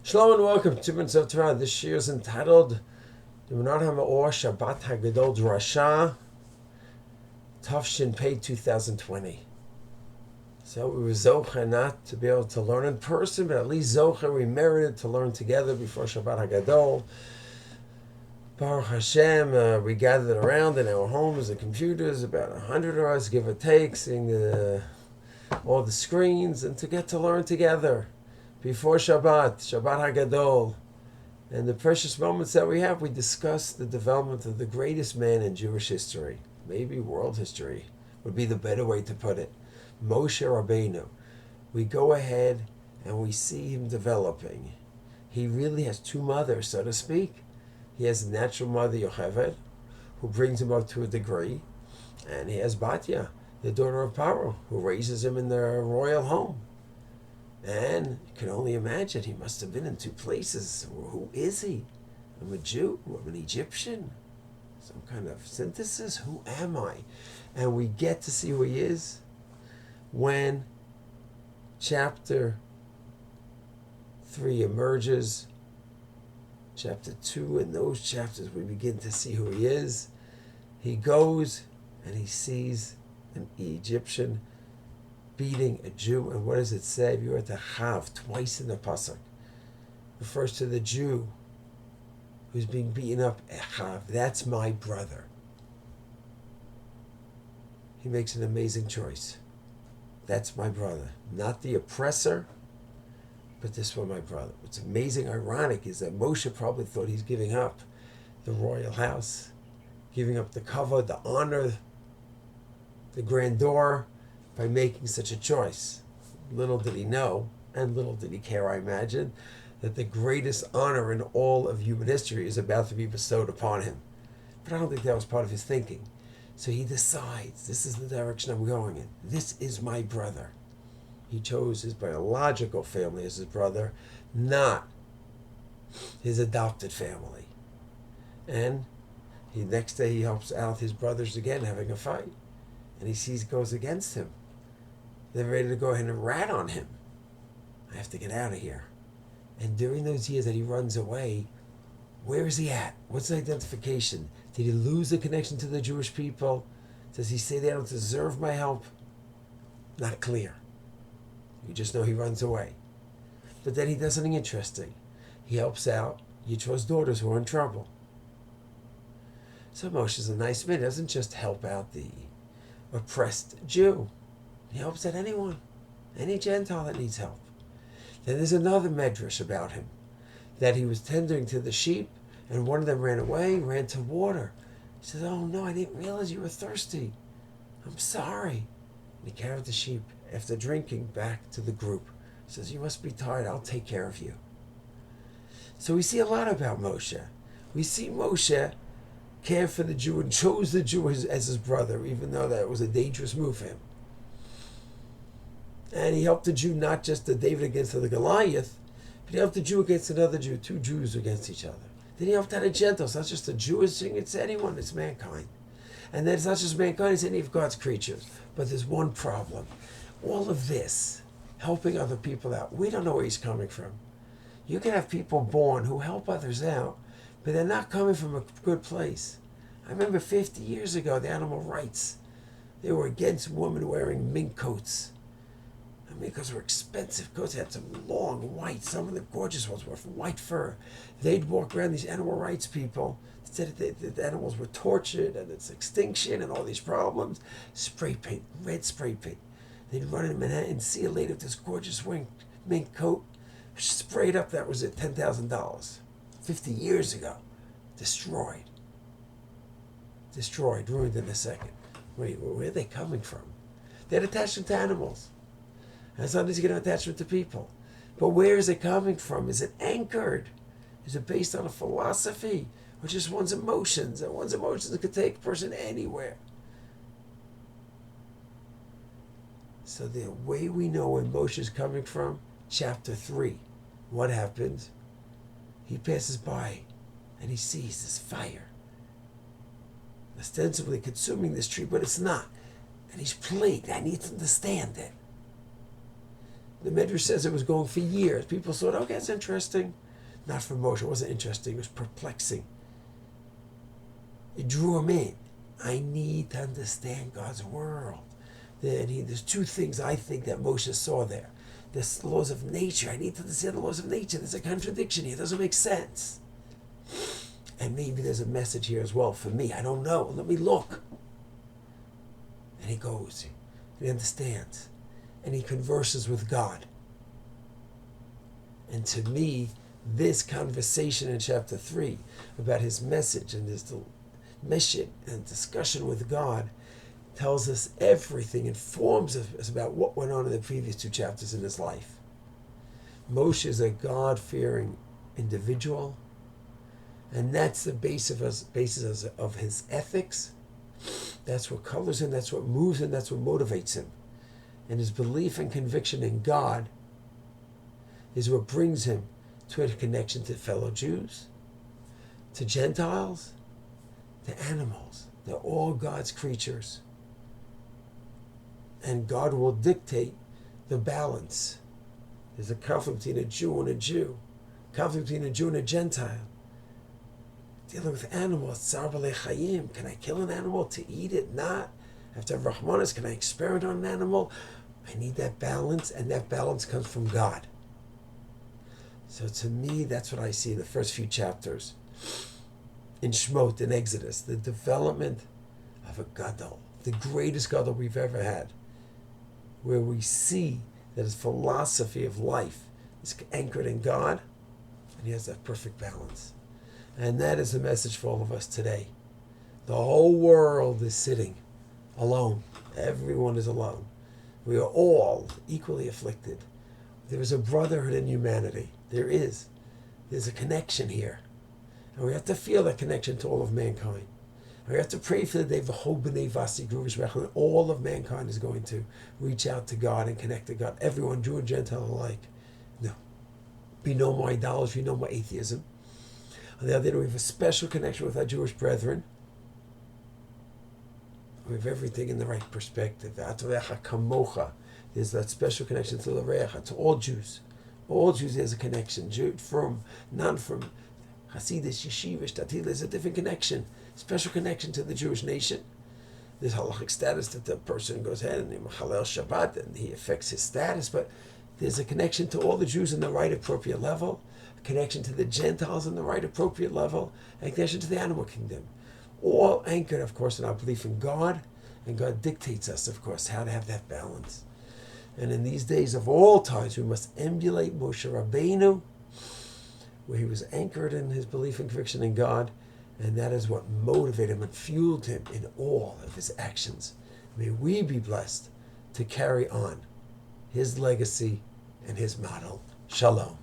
Shalom and welcome to Mitzvah Torah. This year is entitled Menorat Hamaor Shabbat Hagadol Derasha Tafshin Pei 2020. So we were Zocha not to be able to learn in person, but at least Zocha we merited to learn together before Shabbat Hagadol. Baruch Hashem, we gathered around in our homes, the computers, about 100 of us, give or take, seeing all the screens, and to get to learn together before Shabbat Hagadol. And the precious moments that we have, we discuss the development of the greatest man in Jewish history, maybe world history would be the better way to put it, Moshe Rabbeinu. We go ahead and we see him developing. He really has two mothers, so to speak. He has a natural mother, Yocheved, who brings him up to a degree, and he has Batya, the daughter of Paro, who raises him in their royal home. And you can only imagine he must have been in two places. Who is he? I'm a Jew. I'm an Egyptian. Some kind of synthesis. Who am I? And we get to see who he is when chapter 3 emerges. Chapter 2, in those chapters we begin to see who he is. He goes and he sees an Egyptian beating a Jew, and what does it say? You are to have twice in the pasuk. Refers to the Jew who's being beaten up. Echav, that's my brother. He makes an amazing choice. That's my brother, not the oppressor, but this one, my brother. What's amazing, ironic, is that Moshe probably thought he's giving up the royal house, giving up the kavod, the honor, the grandeur, by making such a choice. Little did he know, and little did he care, I imagine, that the greatest honor in all of human history is about to be bestowed upon him. But I don't think that was part of his thinking. So he decides, this is the direction I'm going in. This is my brother. He chose his biological family as his brother, not his adopted family. And next day he helps out his brothers again having a fight. And he sees goes against him. They're ready to go ahead and rat on him. I have to get out of here. And during those years that he runs away, where is he at? What's the identification? Did he lose the connection to the Jewish people? Does he say they don't deserve my help? Not clear. You just know he runs away. But then he does something interesting. He helps out Yitro's daughters who are in trouble. So Moshe is a nice man. He doesn't just help out the oppressed Jew. He helps out anyone, any Gentile that needs help. Then there's another medrash about him, that he was tending to the sheep, and one of them ran away, ran to water. He says, oh no, I didn't realize you were thirsty. I'm sorry. And he carried the sheep, after drinking, back to the group. He says, you must be tired, I'll take care of you. So we see a lot about Moshe. We see Moshe cared for the Jew and chose the Jew as his brother, even though that was a dangerous move for him. And he helped the Jew, not just the David against the Goliath, but he helped the Jew against another Jew, two Jews against each other. Then he helped out a Gentile. It's not just a Jewish thing, it's anyone, it's mankind. And then it's not just mankind, it's any of God's creatures. But there's one problem. All of this, helping other people out, we don't know where he's coming from. You can have people born who help others out, but they're not coming from a good place. I remember 50 years ago, the animal rights, they were against women wearing mink coats. I mean, because they're expensive coats. They had some long white, some of the gorgeous ones were from white fur. They'd walk around, these animal rights people, said that the animals were tortured and it's extinction and all these problems. Spray paint, red spray paint. They'd run in Manhattan, see you later with this gorgeous mink coat, sprayed up, that was it, $10,000. 50 years ago. Destroyed, ruined in a second. Wait, where are they coming from? They're attachment to animals. That's not easy to get an attachment to people. But where is it coming from? Is it anchored? Is it based on a philosophy? Or just one's emotions? And one's emotions could take a person anywhere. So the way we know where Moshe is coming from, chapter 3. What happens? He passes by and he sees this fire, ostensibly consuming this tree, but it's not. And he's plagued. I need to understand it. The Medrash says it was going for years. People thought, okay, that's interesting. Not for Moshe. It wasn't interesting. It was perplexing. It drew him in. I need to understand God's world. There's two things I think that Moshe saw there. There's the laws of nature. I need to understand the laws of nature. There's a contradiction here. It doesn't make sense. And maybe there's a message here as well for me. I don't know. Let me look. And he goes. He understands. And he converses with God. And to me, this conversation in chapter 3 about his message and his mission and discussion with God tells us everything, informs us about what went on in the previous 2 chapters in his life. Moshe is a God-fearing individual, and that's the basis of his ethics. That's what colors him, that's what moves him, that's what motivates him. And his belief and conviction in God is what brings him to a connection to fellow Jews, to Gentiles, to animals. They're all God's creatures. And God will dictate the balance. There's a conflict between a Jew and a Jew, conflict between a Jew and a Gentile. Dealing with animals, tsar b'lei chayim. Can I kill an animal to eat it? Not. I have to have rachmanis. Can I experiment on an animal? I need that balance, and that balance comes from God. So to me, that's what I see in the first few chapters. In Shmot, in Exodus, the development of a Hagadol, the greatest Hagadol we've ever had, where we see that his philosophy of life is anchored in God, and he has that perfect balance. And that is the message for all of us today. The whole world is sitting alone. Everyone is alone. We are all equally afflicted. There is a brotherhood in humanity. There is. There's a connection here. And we have to feel that connection to all of mankind. And we have to pray for the day V'chol b'nei vasi gruvish rechel. All of mankind is going to reach out to God and connect to God. Everyone, Jew and Gentile alike. No. Be no more idolatry, no more atheism. On the other hand, we have a special connection with our Jewish brethren. We have everything in the right perspective. There's that special connection to L'Recha, to all Jews. All Jews, there's a connection. None from Hasidus, Yeshiva, Shtatil, there's a different connection. Special connection to the Jewish nation. There's halachic status that the person goes ahead and Halal Shabbat, and he affects his status, but there's a connection to all the Jews in the right appropriate level, a connection to the Gentiles in the right appropriate level, and a connection to the animal kingdom. All anchored, of course, in our belief in God, and God dictates us, of course, how to have that balance. And in these days of all times, we must emulate Moshe Rabbeinu, where he was anchored in his belief and conviction in God, and that is what motivated him and fueled him in all of his actions. May we be blessed to carry on his legacy and his model. Shalom.